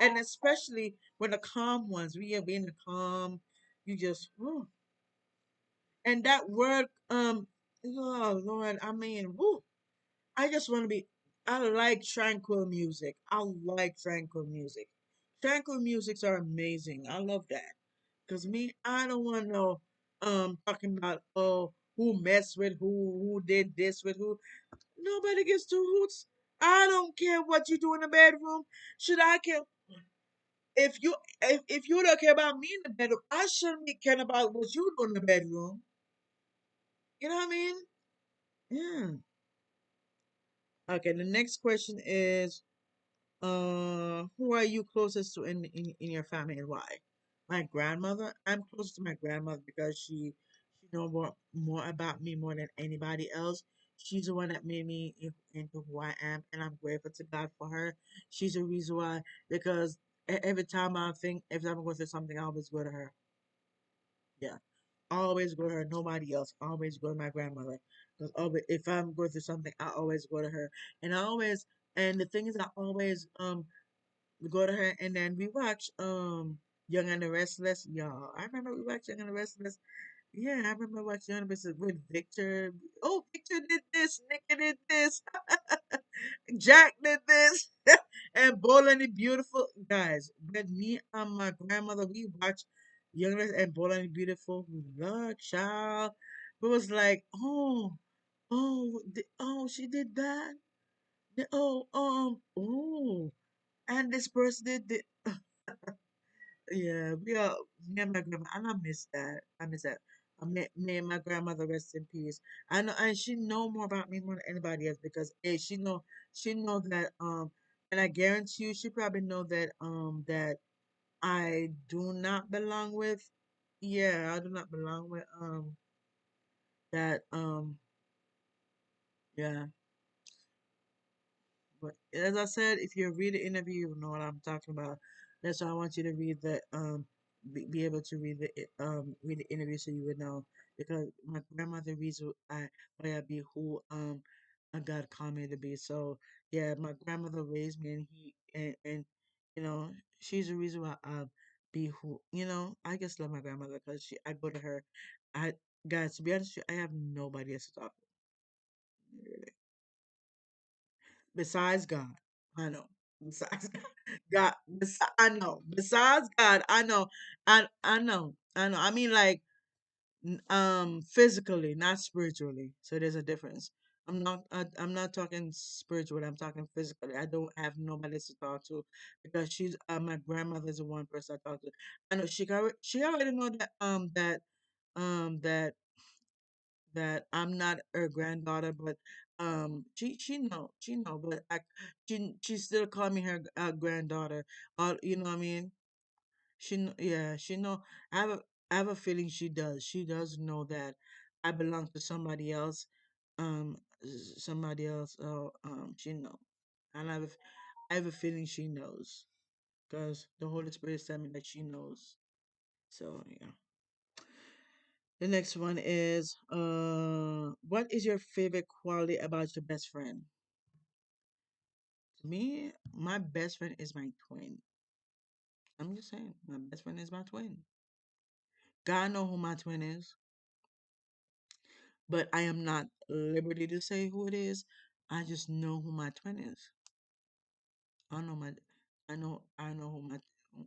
and especially when the calm ones, we are being the calm, you just whew. And that word, oh Lord, I mean, whoo, I just want to be. I like tranquil music. I like tranquil music. Tranquil musics are amazing. I love that. Cause me, I don't want no talking about who messed with who did this with who. Nobody gives two hoots. I don't care what you do in the bedroom. Should I care if you don't care about me in the bedroom? I shouldn't be caring about what you do in the bedroom. You know what I mean? Yeah. Okay. The next question is, who are you closest to in your family and why? My grandmother. I'm close to my grandmother because she know more about me more than anybody else. She's the one that made me into who I am, and I'm grateful to God for her. She's the reason why because every time I go through something, I always go to her. Yeah, I always go to her. Nobody else. I always go to my grandmother because if I'm going through something, I always go to her, and I always. And the thing is, I always we go to her and then we watch Young and the Restless. Y'all, I remember we watched Young and the Restless. Yeah, I remember watching Young and the Restless with Victor. Oh, Victor did this, Nicky did this, Jack did this, and Bold and the Beautiful. Guys, but me and my grandmother, we watched Young and Bold and the Beautiful. Lord, child. It was like, oh, she did that. Oh, and this person did this. Yeah, me and my grandma, and I miss that. I miss that. Me and my grandmother rest in peace. I know, and she know more about me more than anybody else because she know that and I guarantee you, she probably know that I do not belong with. Yeah, I do not belong with that yeah. But as I said, if you read the interview, you know what I'm talking about. That's why I want you to read be able to read the interview so you would know because my grandmother reads why I be who God called me to be. So yeah, my grandmother raised me and she's the reason why I be who I just love my grandmother because I go to her. I Guys, to be honest with you, I have nobody else to talk to. Besides God, I know. Besides God, I know. Besides God, I know. I know. I know. I mean, like, physically, not spiritually. So there's a difference. I'm not talking spiritual. I'm talking physically. I don't have nobody else to talk to because my grandmother's the one person I talk to. I know she already know that that I'm not her granddaughter, but she know, but she still call me her granddaughter. You know what I mean? Yeah, she know. I have a I have a feeling she does. She does know that I belong to somebody else. Somebody else. She know, and I have a feeling she knows because the Holy Spirit said me that she knows. So yeah. The next one is what is your favorite quality about your best friend? To me, my best friend is my twin. I'm just saying, my best friend is my twin. God know who my twin is, but I am not liberty to say who it is. I just know who my twin is. I know my, I know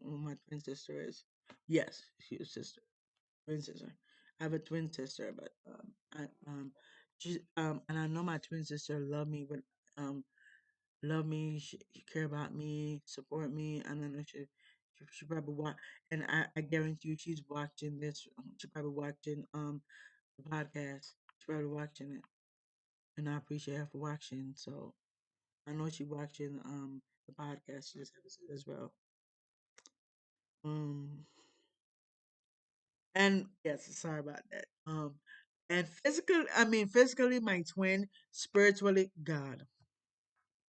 who my twin sister is. Yes, she's a sister, twin sister. I have a twin sister, but she's and I know my twin sister love me, but um, love me, she care about me, support me, and I know she probably watch, and I guarantee you she's watching this. She probably watching the podcast. She probably watching it, and I appreciate her for watching. So I know she watching the podcast this episode as well. Um, and yes, sorry about that. And physically, my twin, spiritually, God.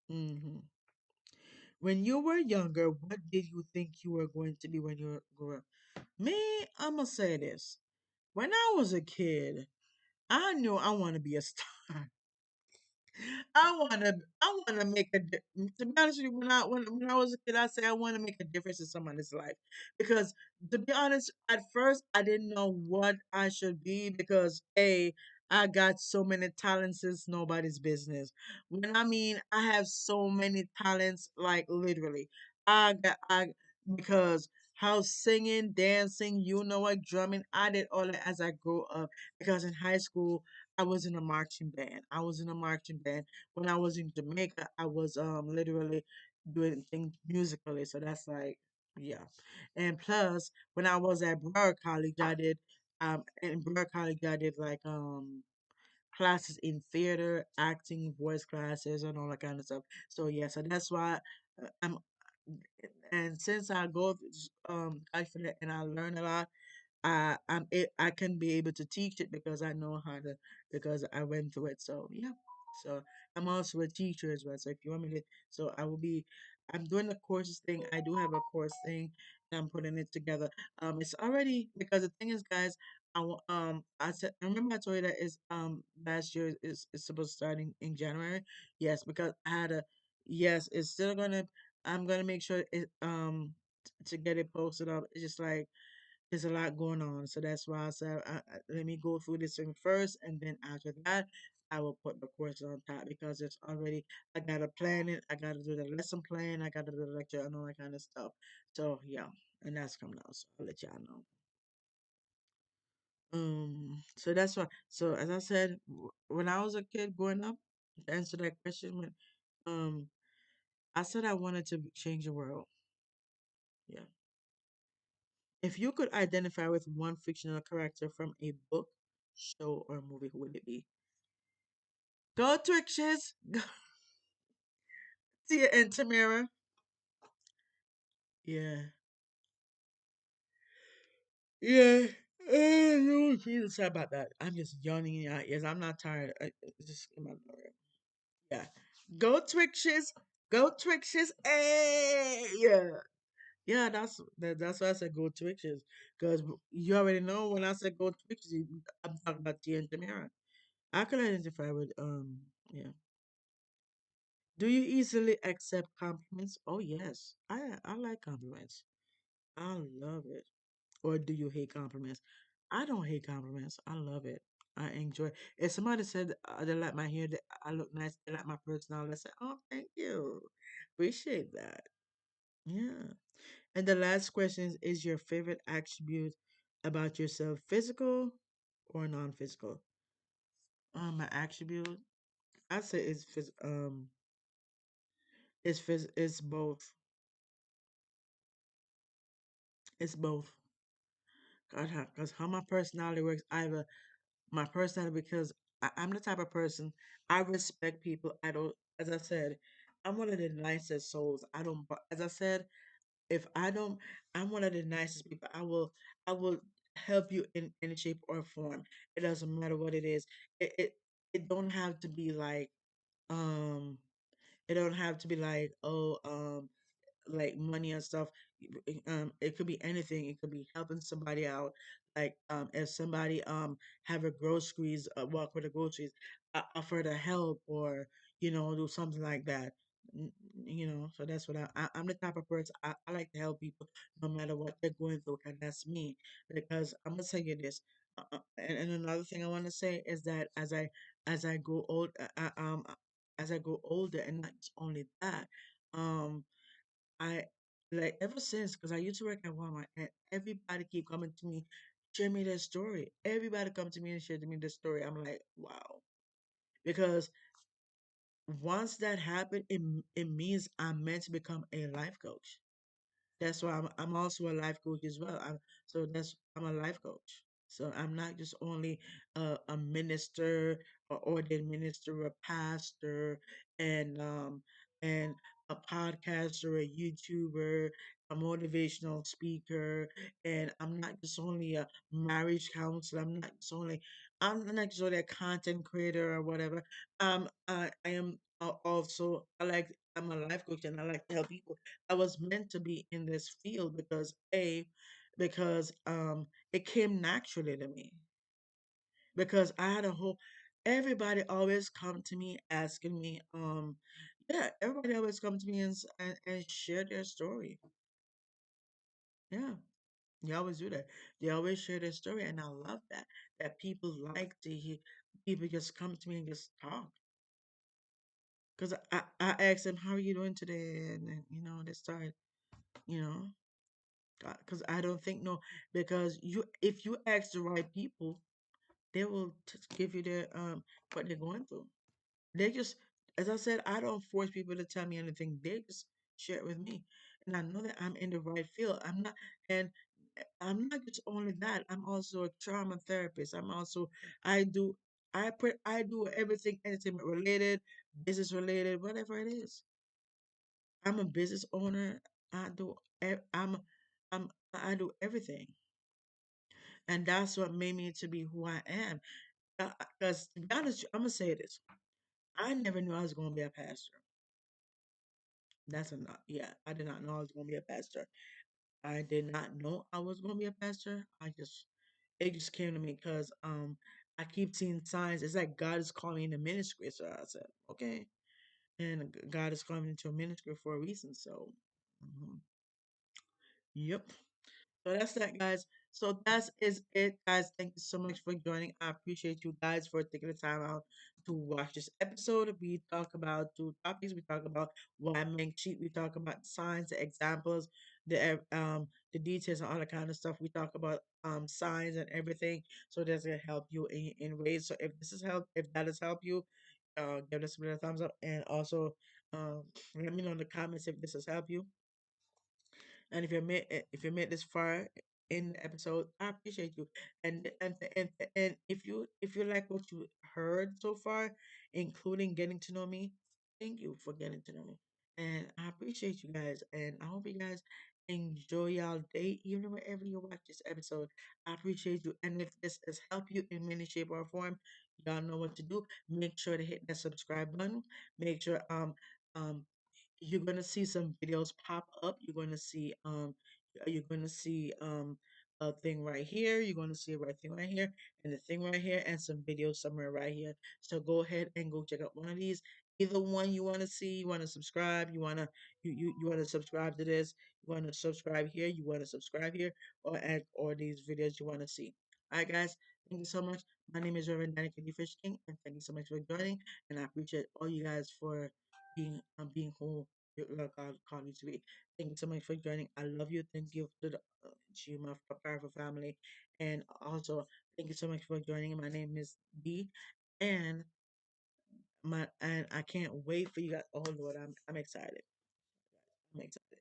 hmm When you were younger, what did you think you were going to be when you grew up? Me, I'm gonna say this. When I was a kid, I knew I want to be a star. I wanna make to be honest with you, when I was a kid, I say I wanna make a difference in somebody's life. Because to be honest, at first I didn't know what I should be because I got so many talents it's nobody's business. When I mean I have so many talents, like literally. I because how singing, dancing, what, drumming, I did all that as I grew up. Because in high school I was in a marching band. I was in a marching band when I was in Jamaica, I was literally doing things musically. So that's like yeah. And plus when I was at Brewer College I did in Brewer College I did like classes in theater, acting, voice classes and all that kind of stuff. So yeah, so that's why I'm and since I go college for that and I learn a lot, I can be able to teach it because I know how to because I went through it. So yeah. So I'm also a teacher as well. So if you want me to, so I will be. I'm doing the courses thing. I do have a course thing, and I'm putting it together. It's already because the thing is, guys. I said. I remember I told you that is last year is supposed to start in January. Yes, because I had a. Yes, it's still gonna. I'm gonna make sure it to get it posted up. It's just like there's a lot going on. So that's why I said, let me go through this thing first. And then after that, I will put the course on top because it's already, I got to plan it. I got to do the lesson plan. I got to do the lecture and all that kind of stuff. So, yeah. And that's coming out. So I'll let y'all know. So that's why. So as I said, when I was a kid growing up, to answer that question, um, I said I wanted to change the world. Yeah. If you could identify with one fictional character from a book, show, or movie, who would it be? Go Twixes! Go Tia and Tamara. Yeah. Yeah. Oh, Jesus, sorry about that. I'm just yawning in your ears. I'm not tired. It's just in my throat. Yeah. Go Twixes! Go Twixes! Hey! Yeah. Yeah, that's why I said go Twixes. Because you already know when I said go Twixes, I'm talking about Tia and Tamara. I can identify with yeah. Do you easily accept compliments? Oh yes. I like compliments. I love it. Or do you hate compliments? I don't hate compliments. I love it. I enjoy. If somebody said they like my hair, that I look nice, they like my personality, I say, "Oh, thank you, appreciate that." Yeah. And the last question is your favorite attribute about yourself, physical or non-physical? My attribute, I say it's both. It's both. Because how my personality works, either my personality, because I'm the type of person, I respect people. I don't, as I said, I'm one of the nicest souls. I don't, as I said, if I don't, I'm one of the nicest people. I will help you in any shape or form. It doesn't matter what it is. It don't have to be like, um, it don't have to be like money and stuff. It could be anything. It could be helping somebody out. Like if somebody have a groceries, walk with the groceries, offer to help, or do something like that. N- so that's what I'm the type of person, I like to help people no matter what they're going through, and that's me. Because I'm gonna tell you this, and another thing I want to say is that as I grow old, as I grow older, and not just only that, um I like ever since, because I used to work at Walmart, and everybody keep coming to me, share me their story. Everybody come to me and share to me their story. I'm like, wow, because once that happened, it means I'm meant to become a life coach. That's why I'm also a life coach as well. I'm a life coach. So I'm not just only a minister, or ordained minister, a pastor, and a podcaster, a YouTuber, a motivational speaker, and I'm not just only a marriage counselor. I'm not just only a content creator or whatever. I am also, I'm a life coach, and I like to help people. I was meant to be in this field because it came naturally to me, because I had a whole everybody always come to me asking me, yeah, everybody always come to me and share their story. Yeah, they always do that. They always share their story, and I love that people like to hear people just come to me and just talk. Because I asked them, how are you doing today? And then, they start, you know, because I don't think, no, because if you ask the right people, they will give you their what they're going through. They just, as I said, I don't force people to tell me anything. They just share it with me, and I know that I'm in the right field. And I'm not just only that. I'm also a trauma therapist. I do I do everything entertainment related, business related, whatever it is. I'm a business owner. I do. I'm. I do everything, and that's what made me to be who I am. Because to be honest, I'm gonna say this: I never knew I was gonna be a pastor. That's enough. Yeah, I did not know I was gonna be a pastor. I did not know I was gonna be a pastor. It just came to me because I keep seeing signs. It's like God is calling me into ministry. So I said, okay, and God is calling me into a ministry for a reason. So, mhm. Yep. So that's that, guys. So that is it, guys. Thank you so much for joining. I appreciate you guys for taking the time out to watch this episode. We talk about two topics. We talk about why men cheat. We talk about signs, the examples, the details, and all that kind of stuff. We talk about signs and everything. So that's gonna help you in ways. So if that has helped you, give us a thumbs up, and also um, let me know in the comments if this has helped you. And if you made this far in the episode, I appreciate you. And if you like what you heard so far, including getting to know me, thank you for getting to know me. And I appreciate you guys. And I hope you guys enjoy y'all day, even wherever you watch this episode. I appreciate you. And if this has helped you in any shape or form, y'all know what to do. Make sure to hit that subscribe button. Make sure um you're gonna see some videos pop up. You're gonna see a thing right here. You're gonna see a right thing right here, and the thing right here, and some videos somewhere right here. So go ahead and go check out one of these. Either one you want to see, you want to subscribe, you want to subscribe to this, you want to subscribe here, you want to subscribe here, or these videos you want to see. All right, guys. Thank you so much. My name is Reverend Danny Candy Fish King, and thank you so much for joining. And I appreciate all you guys for being who God called you to be. Thank you so much for joining. I love you. Thank you to my powerful family, and also thank you so much for joining. My name is B, and and I can't wait for you guys. Oh Lord, I'm excited. I'm excited.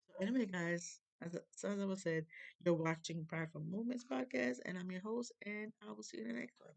So anyway, guys, as I was said, you're watching Powerful Movements podcast, and I'm your host, and I will see you in the next one.